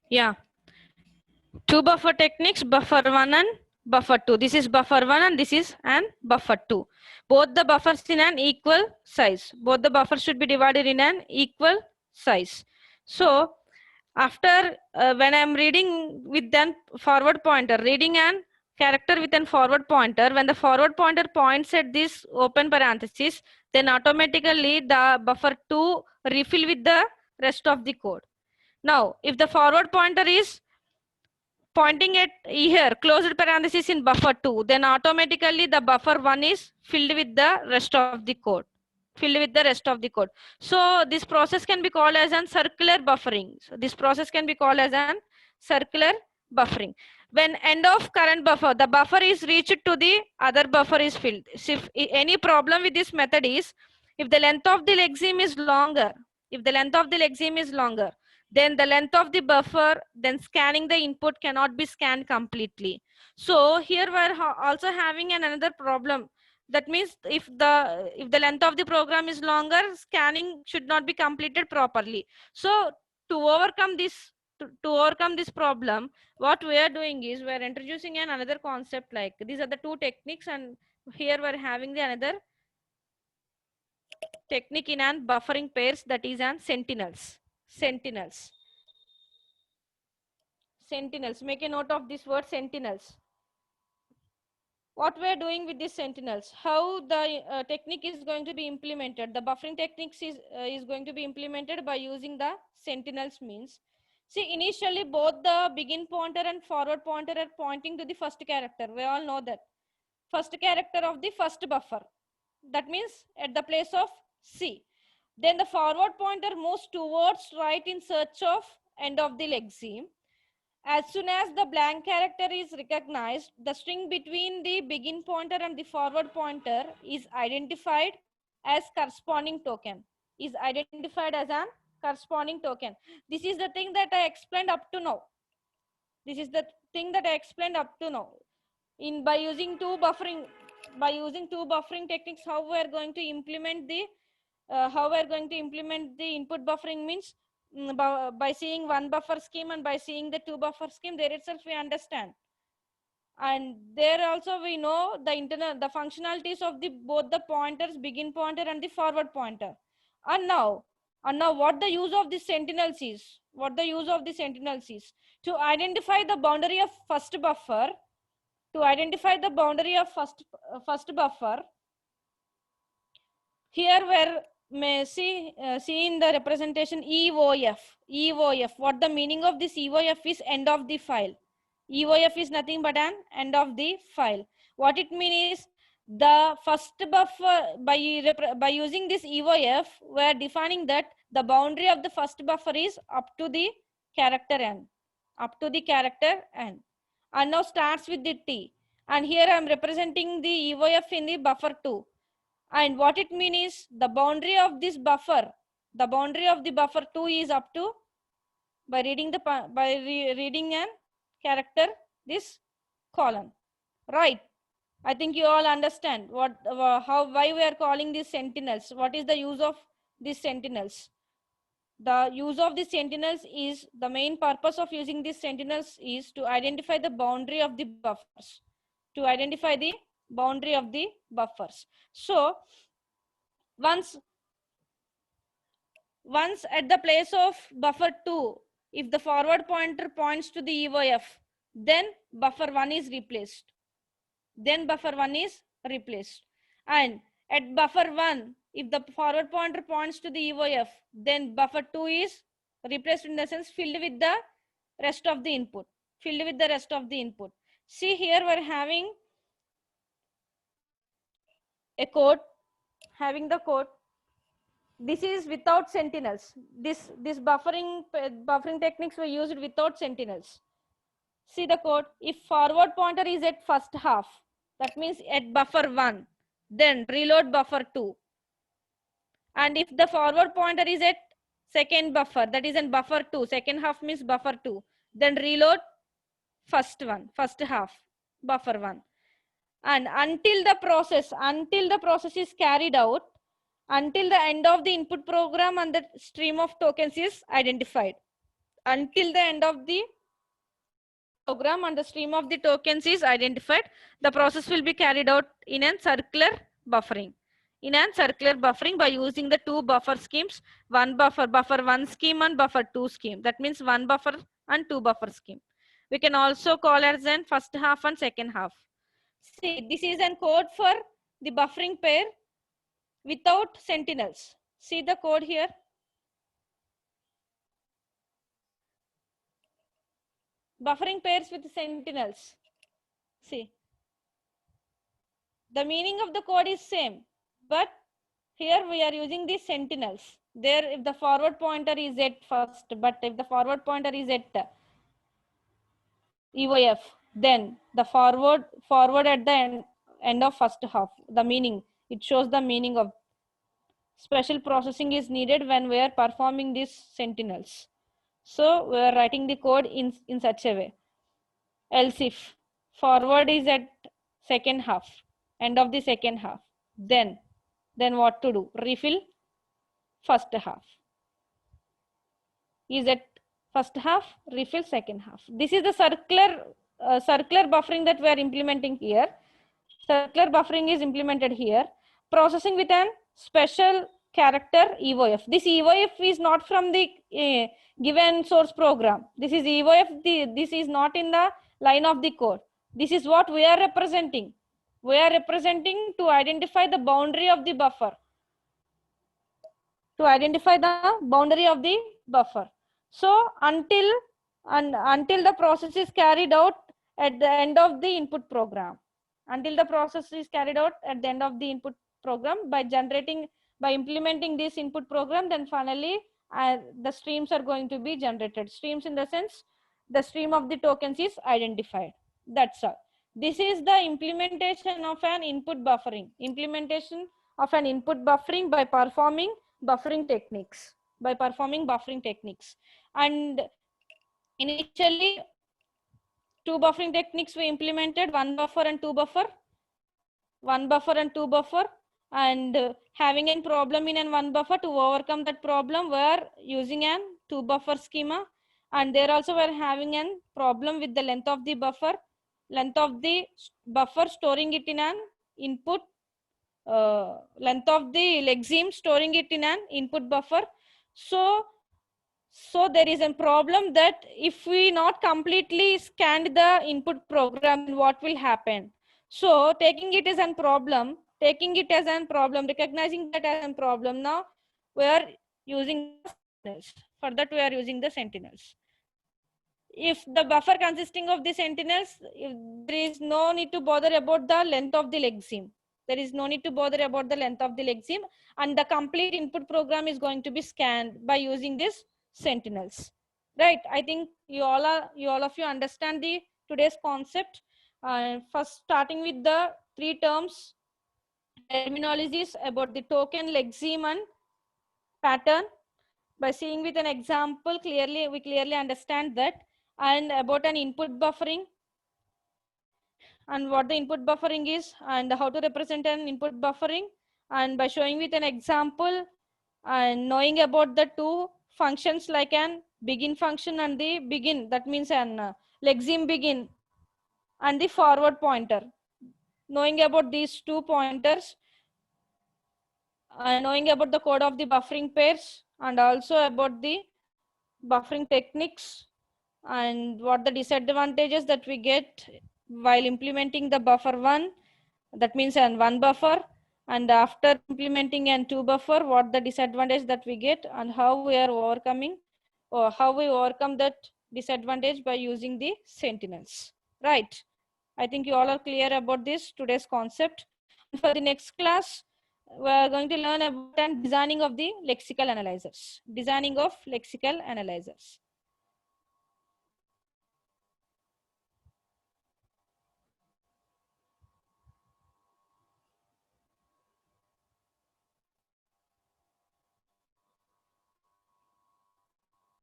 Yeah. Two buffer techniques, buffer 1 and buffer 2. This is buffer 1 and this is an buffer 2. Both the buffers in an equal size. Both the buffers should be divided in an equal size. So after when I am reading with an forward pointer, reading an character with an forward pointer, when the forward pointer points at this open parenthesis, then automatically the buffer 2 refill with the rest of the code. Now, if the forward pointer is pointing at here, closed parenthesis in buffer 2, then automatically the buffer 1 is filled with the rest of the code. Filled with the rest of the code. So this process can be called as an circular buffering. So this process can be called as an circular buffering. When end of current buffer, the buffer is reached to the other buffer is filled. So if any problem with this method is, if the length of the lexeme is longer, if the length of the lexeme is longer, then the length of the buffer, then scanning the input cannot be scanned completely. So here we're also having another problem. That means if the length of the program is longer, scanning should not be completed properly. So to overcome this to overcome this problem, what we are doing is we are introducing another concept. Like these are the two techniques, and here we're having the another technique in an buffering pairs, that is an sentinels. Sentinels. Make a note of this word sentinels. What we're doing with these sentinels, how the technique is going to be implemented. The buffering techniques is going to be implemented by using the sentinels means. See, initially both the begin pointer and forward pointer are pointing to the first character. We all know that. First character of the first buffer. That means at the place of C. Then the forward pointer moves towards right in search of end of the lexeme. As soon as the blank character is recognized, the string between the begin pointer and the forward pointer is identified as corresponding token. Is identified as an corresponding token. This is the thing that I explained up to now. This is the thing that I explained up to now. By using two buffering techniques, how we are going to implement the input buffering means, by seeing one buffer scheme and by seeing the two buffer scheme, there itself we understand. And there also we know the functionalities of the both the pointers, begin pointer and the forward pointer. And now what the use of the sentinels is, to identify the boundary of first buffer. First buffer, here where may see in the representation EOF. What the meaning of this EOF is? End of the file. EOF is nothing but an end of the file. What it means is, the first buffer, by using this EOF, we are defining that the boundary of the first buffer is up to the character n. And now starts with the T. And here I am representing the EOF in the buffer 2. And what it means is, the boundary of this buffer, the boundary of the buffer 2 is up to, by reading reading an character, this colon, right? I think you all understand why we are calling these sentinels. What is the use of these sentinels? The use of these sentinels is, the main purpose of using these sentinels is to identify the boundary of the buffers. So once at the place of buffer 2, if the forward pointer points to the EOF, then buffer 1 is replaced. And at buffer 1, if the forward pointer points to the EOF, then buffer 2 is replaced, in the sense filled with the rest of the input. See, here we're having a code, this is without sentinels. This buffering techniques were used without sentinels. See the code. If forward pointer is at first half, that means at buffer 1, then reload buffer 2. And if the forward pointer is at second buffer, that is in buffer 2, second half means buffer 2, then reload first half, buffer 1. And until the process is carried out, until the end of the input program and the stream of tokens is identified. until the end of the program and the stream of the tokens is identified, the process will be carried out in a circular buffering. In a circular buffering by using the two buffer schemes, one buffer, buffer 1 scheme and buffer 2 scheme. That means one buffer and two buffer scheme. We can also call as an first half and second half. See, this is an code for the buffering pair without sentinels. See the code here. Buffering pairs with sentinels. See, the meaning of the code is same, but here we are using the sentinels. There, if the forward pointer is at first, but if the forward pointer is at EOF, then the forward at the end of first half. The meaning, it shows the meaning of special processing is needed when we are performing these sentinels. So we are writing the code in such a way. Else if forward is at second half, end of the second half, then what to do? Refill first half. Is at first half, refill second half. This is the circular buffering that we are implementing here. Circular buffering is implemented here. Processing with an special character EOF. This EOF is not from the given source program. This is EOF. This is not in the line of the code. This is what we are representing. We are representing to identify the boundary of the buffer. To identify the boundary of the buffer. So until the process is carried out at the end of the input program. Until the process is carried out at the end of the input program by implementing this input program, then finally the streams are going to be generated. Streams in the sense the stream of the tokens is identified. That's all. This is the implementation of an input buffering. Implementation of an input buffering by performing buffering techniques. And initially, two buffering techniques we implemented, one buffer and two buffer, and having a problem in an one buffer. To overcome that problem, we are using an two buffer schema, and there also we are having a problem with the length of the buffer, storing it in an input, length of the lexeme, storing it in an input buffer. So there is a problem that if we not completely scanned the input program, what will happen? So taking it as a problem, recognizing that as a problem, now we are using sentinels. For that we are using the sentinels. If the buffer consisting of the sentinels, there is no need to bother about the length of the lexeme. There is no need to bother about the length of the lexeme, and the complete input program is going to be scanned by using this sentinels. Right? I think you all of you understand the today's concept. First, starting with the three terms, terminologies about the token, lexeme, and pattern. By seeing with an example, we clearly understand that, and about an input buffering, and what the input buffering is, and how to represent an input buffering, and by showing with an example and knowing about the two functions like an begin function and the begin, that means an lexeme begin, and the forward pointer. Knowing about these two pointers, knowing about the code of the buffering pairs, and also about the buffering techniques, and what the disadvantages that we get while implementing the buffer one, that means an one buffer, and after implementing an two buffer, what the disadvantage that we get, and how we are overcoming, or how we overcome that disadvantage by using the sentinels. Right? I think you all are clear about this today's concept. For the next class, we are going to learn about designing of the lexical analyzers.